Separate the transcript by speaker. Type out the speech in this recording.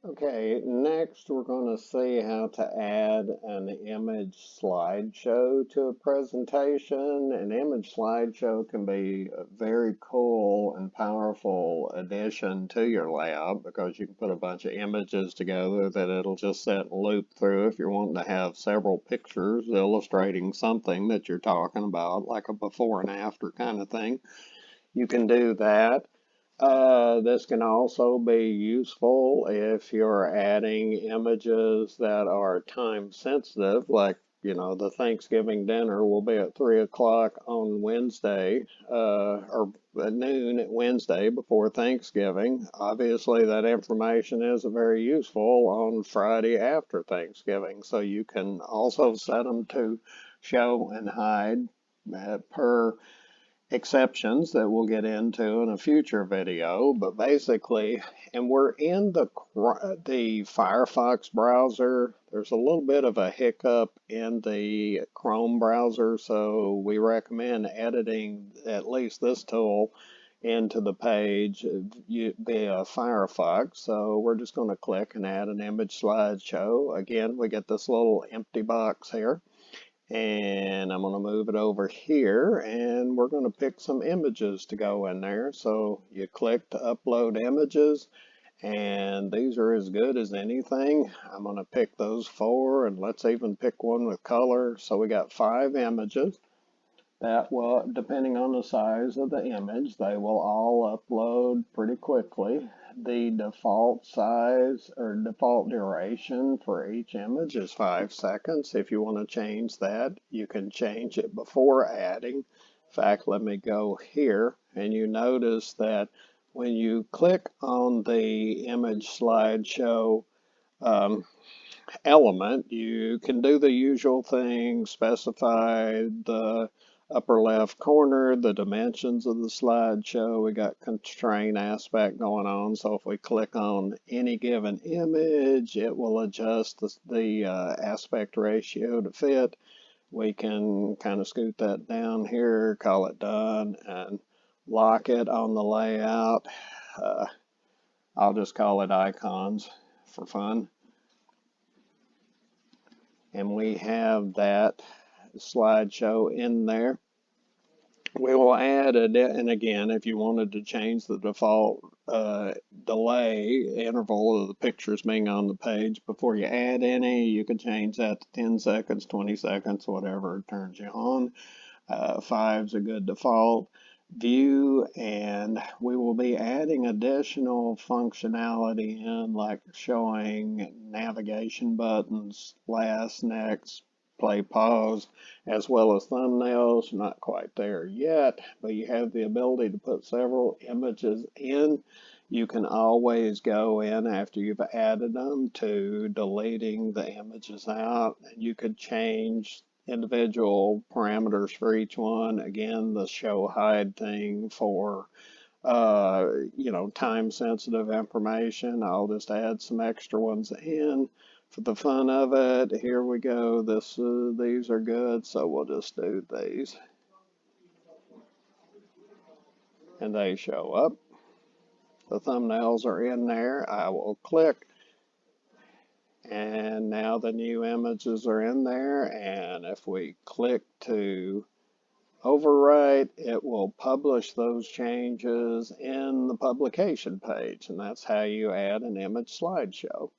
Speaker 1: Okay, next we're going to see how to add an image slideshow to a presentation. An image slideshow can be a very cool and powerful addition to your lab because you can put a bunch of images together that it'll just set and loop through if you're wanting to have several pictures illustrating something that you're talking about, like a before and after kind of thing. You can do that. This can also be useful if you're adding images that are time sensitive, like, the Thanksgiving dinner will be at 3 o'clock on Wednesday, or at noon at Wednesday before Thanksgiving. Obviously, that information is very useful on Friday after Thanksgiving, so you can also set them to show and hide per exceptions that we'll get into in a future video, but basically, and we're in the Firefox browser. There's a little bit of a hiccup in the Chrome browser, so we recommend editing at least this tool into the page via Firefox. So we're just going to click and add an image slideshow. Again, we get this little empty box here. And I'm going to move it over here and we're going to pick some images to go in there. So you click to upload images and these are as good as anything. I'm going to pick those 4 and let's even pick one with color. So we got 5 images. That will, depending on the size of the image, they will all upload pretty quickly. The default size or default duration for each image is 5 seconds. If you want to change that, you can change it before adding. In fact, let me go here and you notice that when you click on the image slideshow element, you can do the usual thing, specify the upper left corner, the dimensions of the slideshow. We got constraint aspect going on, so if we click on any given image, it will adjust the aspect ratio to fit. We can kind of scoot that down here, call it done, and lock it on the layout. I'll just call it icons for fun. And we have that slideshow in there. We will add and again, if you wanted to change the default delay interval of the pictures being on the page before you add any, you could change that to 10 seconds, 20 seconds, whatever turns you on. 5's a good default view, and we will be adding additional functionality in, like showing navigation buttons, last, next, play, pause, as well as thumbnails. Not quite there yet, but you have the ability to put several images in. You can always go in after you've added them to deleting the images out, and you could change individual parameters for each one. Again, the show hide thing for time sensitive information. I'll just add some extra ones in for the fun of it. Here we go. These are good, so we'll just do these. And they show up. The thumbnails are in there. I will click and now the new images are in there, and if we click to overwrite, it will publish those changes in the publication page, and that's how you add an image slideshow.